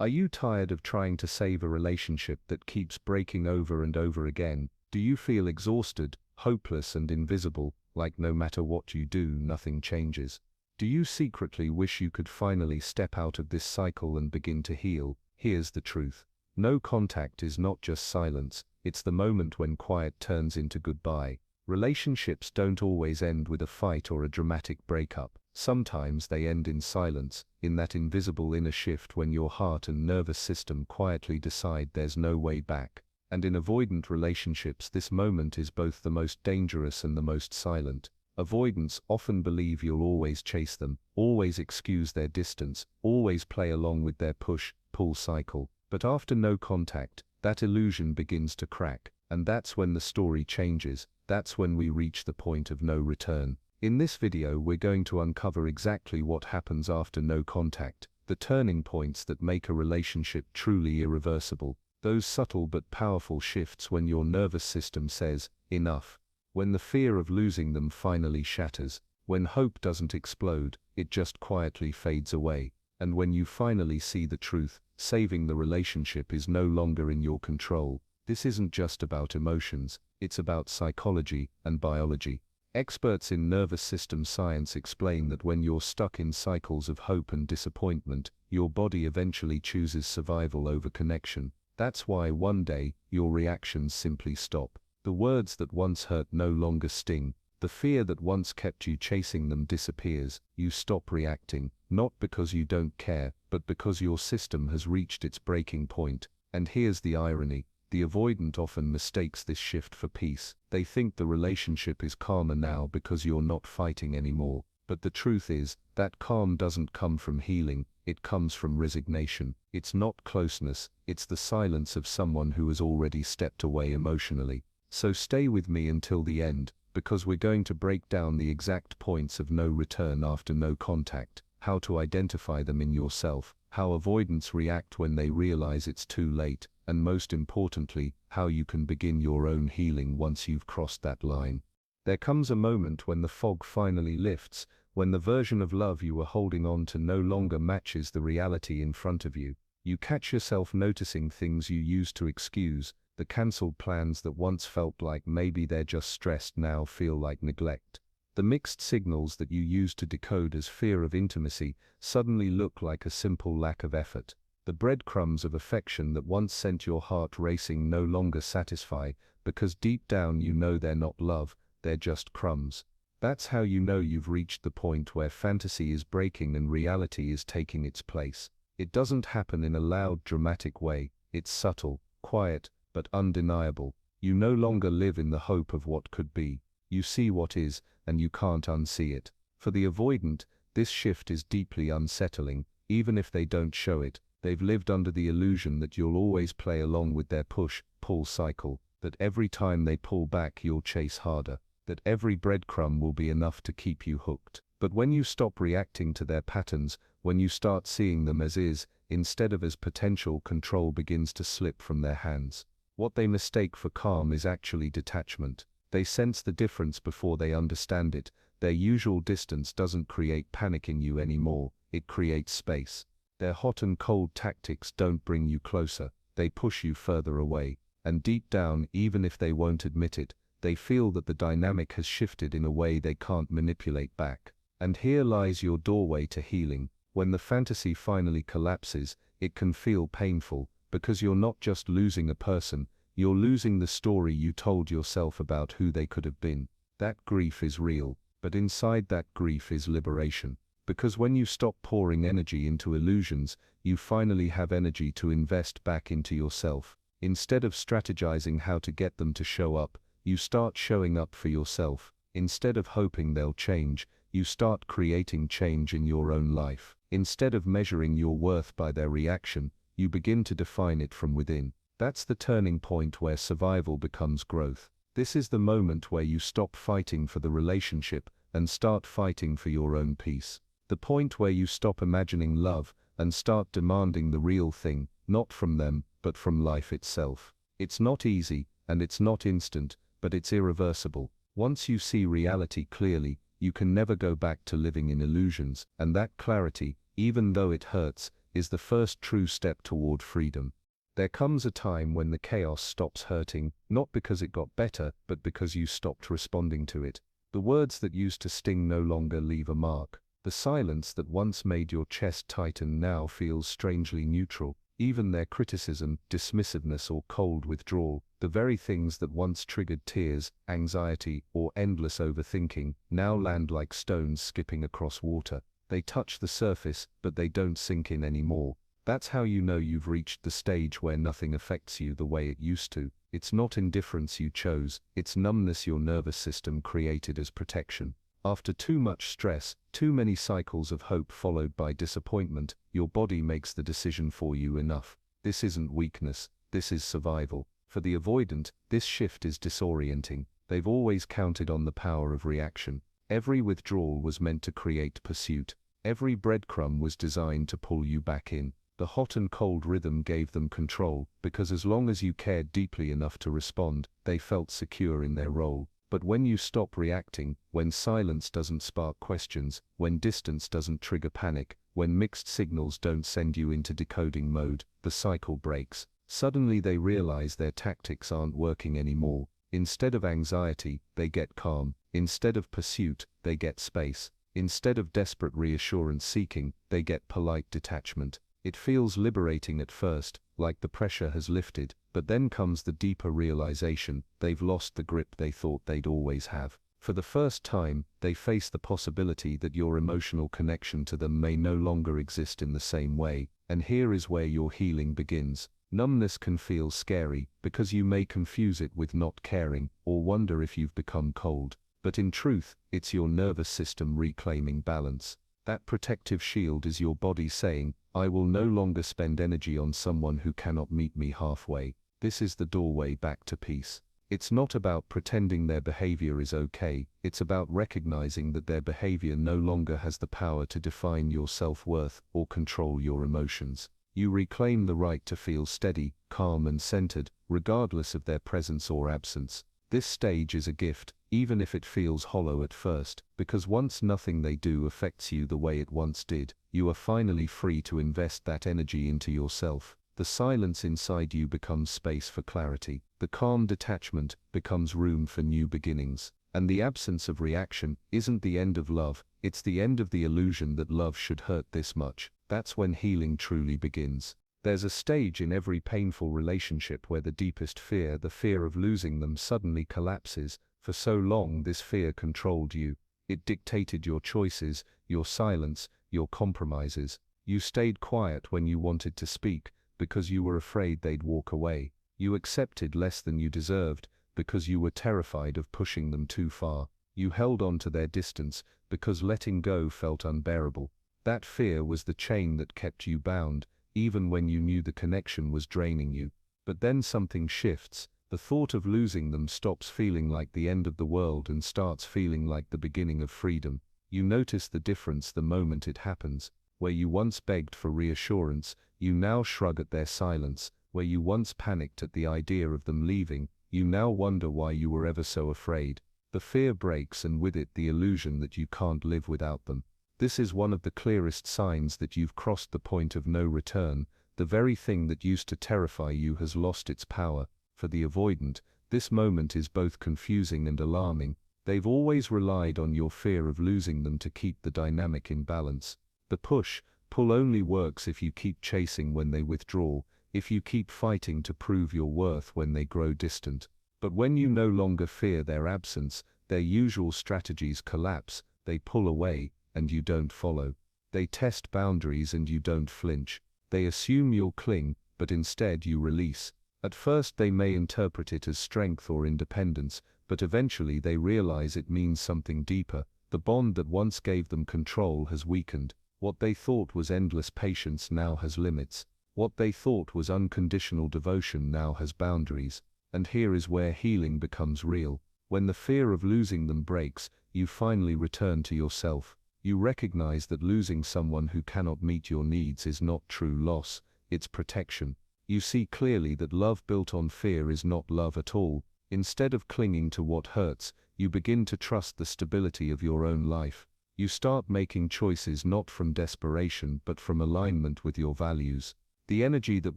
Are you tired of trying to save a relationship that keeps breaking over and over again? Do you feel exhausted, hopeless and invisible, like no matter what you do, nothing changes? Do you secretly wish you could finally step out of this cycle and begin to heal? Here's the truth. No contact is not just silence, it's the moment when quiet turns into goodbye. Relationships don't always end with a fight or a dramatic breakup. Sometimes they end in silence, in that invisible inner shift when your heart and nervous system quietly decide there's no way back. And in avoidant relationships, this moment is both the most dangerous and the most silent. Avoidants often believe you'll always chase them, always excuse their distance, always play along with their push-pull cycle. But after no contact, that illusion begins to crack, and that's when the story changes. That's when we reach the point of no return. In this video, we're going to uncover exactly what happens after no contact, the turning points that make a relationship truly irreversible, those subtle but powerful shifts when your nervous system says, enough, when the fear of losing them finally shatters, when hope doesn't explode, it just quietly fades away, and when you finally see the truth, saving the relationship is no longer in your control. This isn't just about emotions, it's about psychology and biology. Experts in nervous system science explain that when you're stuck in cycles of hope and disappointment, your body eventually chooses survival over connection. That's why one day, your reactions simply stop. The words that once hurt no longer sting. The fear that once kept you chasing them disappears. You stop reacting, not because you don't care, but because your system has reached its breaking point. And here's the irony. The avoidant often mistakes this shift for peace. They think the relationship is calmer now because you're not fighting anymore. But the truth is, that calm doesn't come from healing, it comes from resignation. It's not closeness, it's the silence of someone who has already stepped away emotionally. So stay with me until the end, because we're going to break down the exact points of no return after no contact, how to identify them in yourself, how avoidants react when they realize it's too late, and most importantly, how you can begin your own healing once you've crossed that line. There comes a moment when the fog finally lifts, when the version of love you were holding on to no longer matches the reality in front of you. You catch yourself noticing things you used to excuse, the cancelled plans that once felt like maybe they're just stressed now feel like neglect. The mixed signals that you used to decode as fear of intimacy suddenly look like a simple lack of effort. The breadcrumbs of affection that once sent your heart racing no longer satisfy, because deep down you know they're not love, they're just crumbs. That's how you know you've reached the point where fantasy is breaking and reality is taking its place. It doesn't happen in a loud, dramatic way. It's subtle, quiet, but undeniable. You no longer live in the hope of what could be. You see what is, and you can't unsee it. For the avoidant, this shift is deeply unsettling, even if they don't show it. They've lived under the illusion that you'll always play along with their push-pull cycle, that every time they pull back you'll chase harder, that every breadcrumb will be enough to keep you hooked. But when you stop reacting to their patterns, when you start seeing them as is, instead of as potential, control begins to slip from their hands. What they mistake for calm is actually detachment. They sense the difference before they understand it. Their usual distance doesn't create panic in you anymore, it creates space. Their hot and cold tactics don't bring you closer, they push you further away. And deep down, even if they won't admit it, they feel that the dynamic has shifted in a way they can't manipulate back. And here lies your doorway to healing. When the fantasy finally collapses, it can feel painful, because you're not just losing a person, you're losing the story you told yourself about who they could have been. That grief is real, but inside that grief is liberation. Because when you stop pouring energy into illusions, you finally have energy to invest back into yourself. Instead of strategizing how to get them to show up, you start showing up for yourself. Instead of hoping they'll change, you start creating change in your own life. Instead of measuring your worth by their reaction, you begin to define it from within. That's the turning point where survival becomes growth. This is the moment where you stop fighting for the relationship and start fighting for your own peace. The point where you stop imagining love and start demanding the real thing, not from them, but from life itself. It's not easy, and it's not instant, but it's irreversible. Once you see reality clearly, you can never go back to living in illusions, and that clarity, even though it hurts, is the first true step toward freedom. There comes a time when the chaos stops hurting, not because it got better, but because you stopped responding to it. The words that used to sting no longer leave a mark. The silence that once made your chest tighten now feels strangely neutral. Even their criticism, dismissiveness or cold withdrawal, the very things that once triggered tears, anxiety, or endless overthinking, now land like stones skipping across water. They touch the surface, but they don't sink in anymore. That's how you know you've reached the stage where nothing affects you the way it used to. It's not indifference you chose, it's numbness your nervous system created as protection. After too much stress, too many cycles of hope followed by disappointment, your body makes the decision for you: enough. This isn't weakness, this is survival. For the avoidant, this shift is disorienting. They've always counted on the power of reaction. Every withdrawal was meant to create pursuit. Every breadcrumb was designed to pull you back in. The hot and cold rhythm gave them control, because as long as you cared deeply enough to respond, they felt secure in their role. But when you stop reacting, when silence doesn't spark questions, when distance doesn't trigger panic, when mixed signals don't send you into decoding mode, the cycle breaks. Suddenly they realize their tactics aren't working anymore. Instead of anxiety, they get calm. Instead of pursuit, they get space. Instead of desperate reassurance seeking, they get polite detachment. It feels liberating at first, like the pressure has lifted, but then comes the deeper realization: they've lost the grip they thought they'd always have. For the first time, they face the possibility that your emotional connection to them may no longer exist in the same way, and here is where your healing begins. Numbness can feel scary, because you may confuse it with not caring, or wonder if you've become cold. But in truth, it's your nervous system reclaiming balance. That protective shield is your body saying, I will no longer spend energy on someone who cannot meet me halfway. This is the doorway back to peace. It's not about pretending their behavior is okay, it's about recognizing that their behavior no longer has the power to define your self-worth or control your emotions. You reclaim the right to feel steady, calm and centered, regardless of their presence or absence. This stage is a gift, even if it feels hollow at first, because once nothing they do affects you the way it once did, you are finally free to invest that energy into yourself. The silence inside you becomes space for clarity. The calm detachment becomes room for new beginnings. And the absence of reaction isn't the end of love, it's the end of the illusion that love should hurt this much. That's when healing truly begins. There's a stage in every painful relationship where the deepest fear, the fear of losing them, suddenly collapses. For so long this fear controlled you. It dictated your choices, your silence, your compromises. You stayed quiet when you wanted to speak, because you were afraid they'd walk away. You accepted less than you deserved, because you were terrified of pushing them too far. You held on to their distance, because letting go felt unbearable. That fear was the chain that kept you bound, even when you knew the connection was draining you. But then something shifts. The thought of losing them stops feeling like the end of the world and starts feeling like the beginning of freedom. You notice the difference the moment it happens. Where you once begged for reassurance, you now shrug at their silence. Where you once panicked at the idea of them leaving, you now wonder why you were ever so afraid. The fear breaks, and with it the illusion that you can't live without them. This is one of the clearest signs that you've crossed the point of no return. The very thing that used to terrify you has lost its power. For the avoidant, this moment is both confusing and alarming. They've always relied on your fear of losing them to keep the dynamic in balance. The push-pull only works if you keep chasing when they withdraw, if you keep fighting to prove your worth when they grow distant. But when you no longer fear their absence, their usual strategies collapse. They pull away, and you don't follow. They test boundaries and you don't flinch. They assume you'll cling, but instead you release. At first they may interpret it as strength or independence, but eventually they realize it means something deeper. The bond that once gave them control has weakened. What they thought was endless patience now has limits. What they thought was unconditional devotion now has boundaries. And here is where healing becomes real. When the fear of losing them breaks, you finally return to yourself. You recognize that losing someone who cannot meet your needs is not true loss, it's protection. You see clearly that love built on fear is not love at all. Instead of clinging to what hurts, you begin to trust the stability of your own life. You start making choices not from desperation but from alignment with your values. The energy that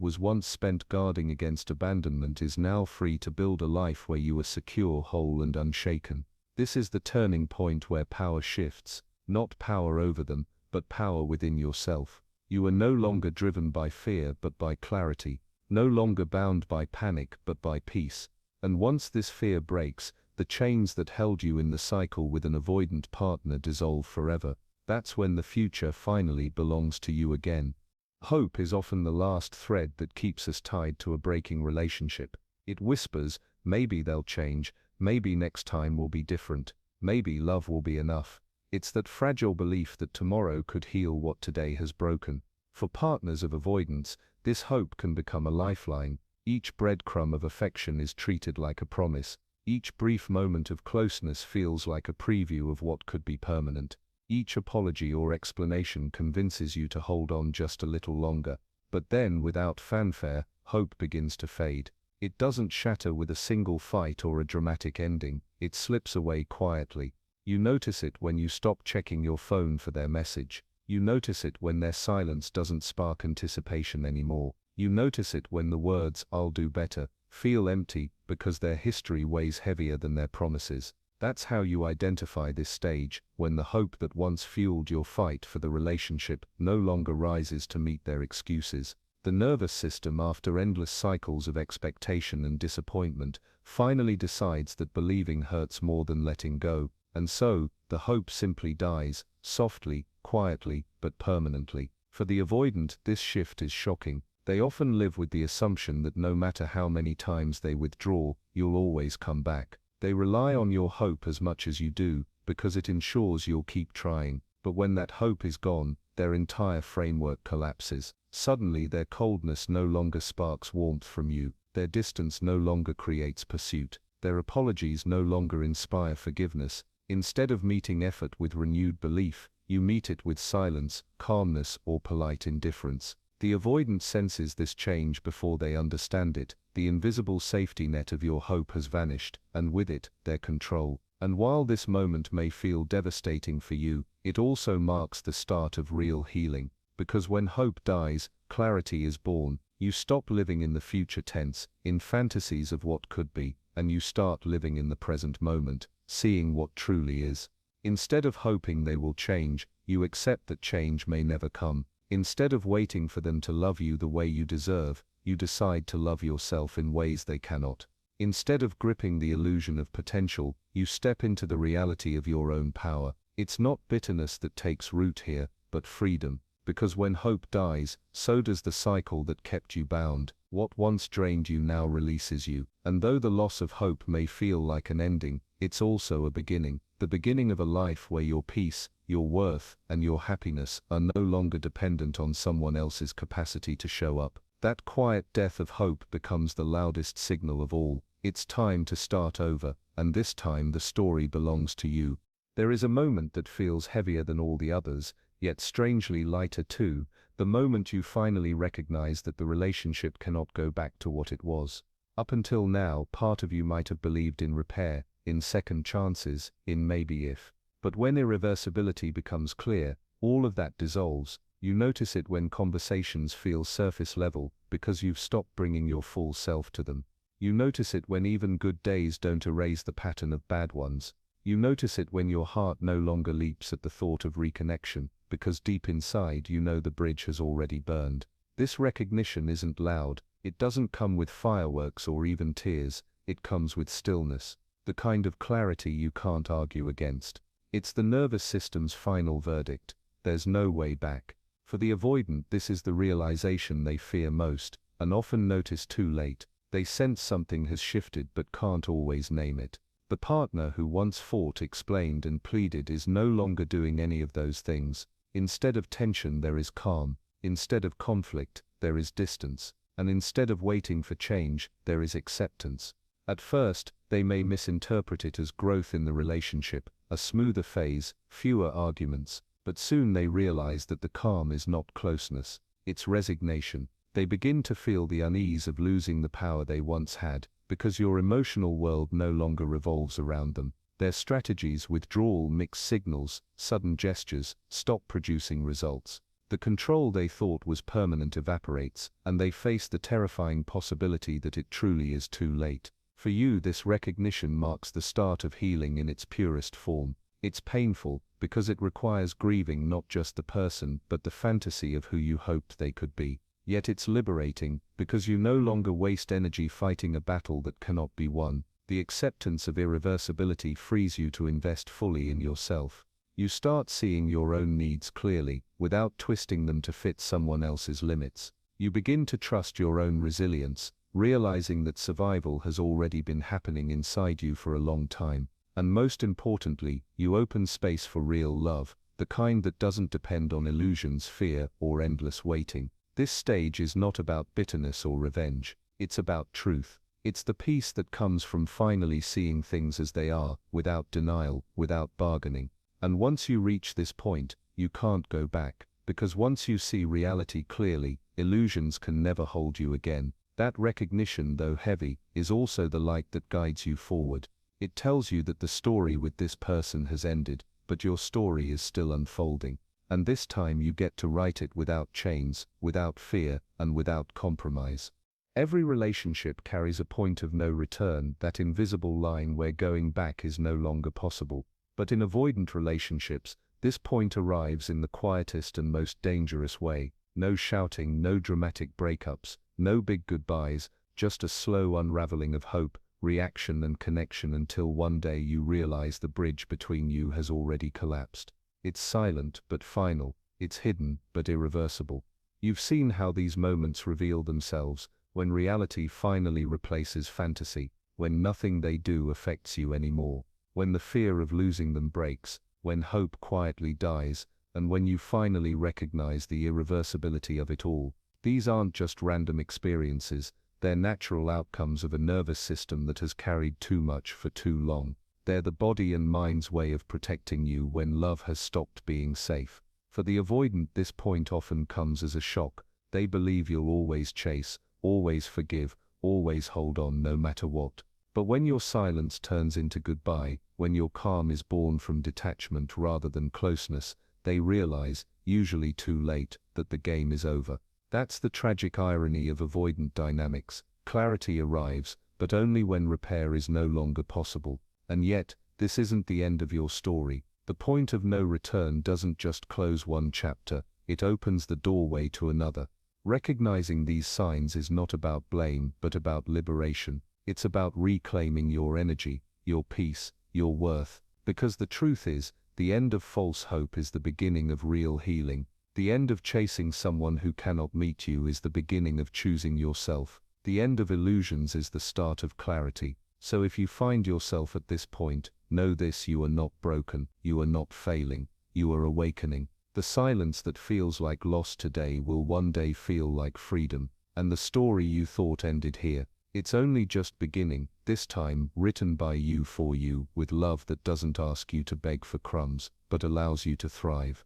was once spent guarding against abandonment is now free to build a life where you are secure, whole, and unshaken. This is the turning point where power shifts, not power over them, but power within yourself. You are no longer driven by fear but by clarity, no longer bound by panic but by peace. And once this fear breaks, the chains that held you in the cycle with an avoidant partner dissolve forever. That's when the future finally belongs to you again. Hope is often the last thread that keeps us tied to a breaking relationship. It whispers, maybe they'll change, maybe next time will be different, maybe love will be enough. It's that fragile belief that tomorrow could heal what today has broken. For partners of avoidance, this hope can become a lifeline. Each breadcrumb of affection is treated like a promise. Each brief moment of closeness feels like a preview of what could be permanent. Each apology or explanation convinces you to hold on just a little longer. But then, without fanfare, hope begins to fade. It doesn't shatter with a single fight or a dramatic ending. It slips away quietly. You notice it when you stop checking your phone for their message. You notice it when their silence doesn't spark anticipation anymore. You notice it when the words, "I'll do better," feel empty because their history weighs heavier than their promises. That's how you identify this stage, when the hope that once fueled your fight for the relationship no longer rises to meet their excuses. The nervous system, after endless cycles of expectation and disappointment, finally decides that believing hurts more than letting go, and so, the hope simply dies, softly, quietly, but permanently. For the avoidant, this shift is shocking. They often live with the assumption that no matter how many times they withdraw, you'll always come back. They rely on your hope as much as you do, because it ensures you'll keep trying. But when that hope is gone, their entire framework collapses. Suddenly their coldness no longer sparks warmth from you, their distance no longer creates pursuit, their apologies no longer inspire forgiveness. Instead of meeting effort with renewed belief, you meet it with silence, calmness, or polite indifference. The avoidant senses this change before they understand it. The invisible safety net of your hope has vanished, and with it, their control. And while this moment may feel devastating for you, it also marks the start of real healing. Because when hope dies, clarity is born. You stop living in the future tense, in fantasies of what could be, and you start living in the present moment, seeing what truly is. Instead of hoping they will change, you accept that change may never come. Instead of waiting for them to love you the way you deserve, you decide to love yourself in ways they cannot. Instead of gripping the illusion of potential, you step into the reality of your own power. It's not bitterness that takes root here, but freedom. Because when hope dies, so does the cycle that kept you bound. What once drained you now releases you. And though the loss of hope may feel like an ending, it's also a beginning. The beginning of a life where your peace, your worth, and your happiness are no longer dependent on someone else's capacity to show up. That quiet death of hope becomes the loudest signal of all. It's time to start over, and this time the story belongs to you. There is a moment that feels heavier than all the others, yet strangely lighter too, the moment you finally recognize that the relationship cannot go back to what it was. Up until now, part of you might have believed in repair, in second chances, in maybe if. But when irreversibility becomes clear, all of that dissolves. You notice it when conversations feel surface level, because you've stopped bringing your full self to them. You notice it when even good days don't erase the pattern of bad ones. You notice it when your heart no longer leaps at the thought of reconnection, because deep inside you know the bridge has already burned. This recognition isn't loud, it doesn't come with fireworks or even tears, it comes with stillness, the kind of clarity you can't argue against. It's the nervous system's final verdict. There's no way back. For the avoidant, this is the realization they fear most, and often notice too late. They sense something has shifted but can't always name it. The partner who once fought, explained, and pleaded is no longer doing any of those things. Instead of tension, there is calm. Instead of conflict, there is distance. And instead of waiting for change, there is acceptance. At first, they may misinterpret it as growth in the relationship, a smoother phase, fewer arguments. But soon they realize that the calm is not closeness, it's resignation. They begin to feel the unease of losing the power they once had, because your emotional world no longer revolves around them. Their strategies: withdrawal, mixed signals, sudden gestures, stop producing results. The control they thought was permanent evaporates, and they face the terrifying possibility that it truly is too late. For you, this recognition marks the start of healing in its purest form. It's painful, because it requires grieving not just the person but the fantasy of who you hoped they could be. Yet it's liberating, because you no longer waste energy fighting a battle that cannot be won. The acceptance of irreversibility frees you to invest fully in yourself. You start seeing your own needs clearly, without twisting them to fit someone else's limits. You begin to trust your own resilience, realizing that survival has already been happening inside you for a long time. And most importantly, you open space for real love, the kind that doesn't depend on illusions, fear, or endless waiting. This stage is not about bitterness or revenge. It's about truth. It's the peace that comes from finally seeing things as they are, without denial, without bargaining. And once you reach this point, you can't go back, because once you see reality clearly, illusions can never hold you again. That recognition, though heavy, is also the light that guides you forward. It tells you that the story with this person has ended, but your story is still unfolding. And this time you get to write it without chains, without fear, and without compromise. Every relationship carries a point of no return, that invisible line where going back is no longer possible. But in avoidant relationships, this point arrives in the quietest and most dangerous way. No shouting, no dramatic breakups, no big goodbyes, just a slow unraveling of hope, reaction and connection until one day you realize the bridge between you has already collapsed. It's silent but final, it's hidden but irreversible. You've seen how these moments reveal themselves, when reality finally replaces fantasy, when nothing they do affects you anymore, when the fear of losing them breaks, when hope quietly dies, and when you finally recognize the irreversibility of it all. These aren't just random experiences, they're natural outcomes of a nervous system that has carried too much for too long. They're the body and mind's way of protecting you when love has stopped being safe. For the avoidant, this point often comes as a shock. They believe you'll always chase, always forgive, always hold on no matter what. But when your silence turns into goodbye, when your calm is born from detachment rather than closeness, they realize, usually too late, that the game is over. That's the tragic irony of avoidant dynamics. Clarity arrives, but only when repair is no longer possible. And yet, this isn't the end of your story. The point of no return doesn't just close one chapter, it opens the doorway to another. Recognizing these signs is not about blame, but about liberation. It's about reclaiming your energy, your peace, your worth. Because the truth is, the end of false hope is the beginning of real healing. The end of chasing someone who cannot meet you is the beginning of choosing yourself. The end of illusions is the start of clarity. So if you find yourself at this point, know this: you are not broken, you are not failing, you are awakening. The silence that feels like loss today will one day feel like freedom, and the story you thought ended here, it's only just beginning, this time written by you for you, with love that doesn't ask you to beg for crumbs, but allows you to thrive.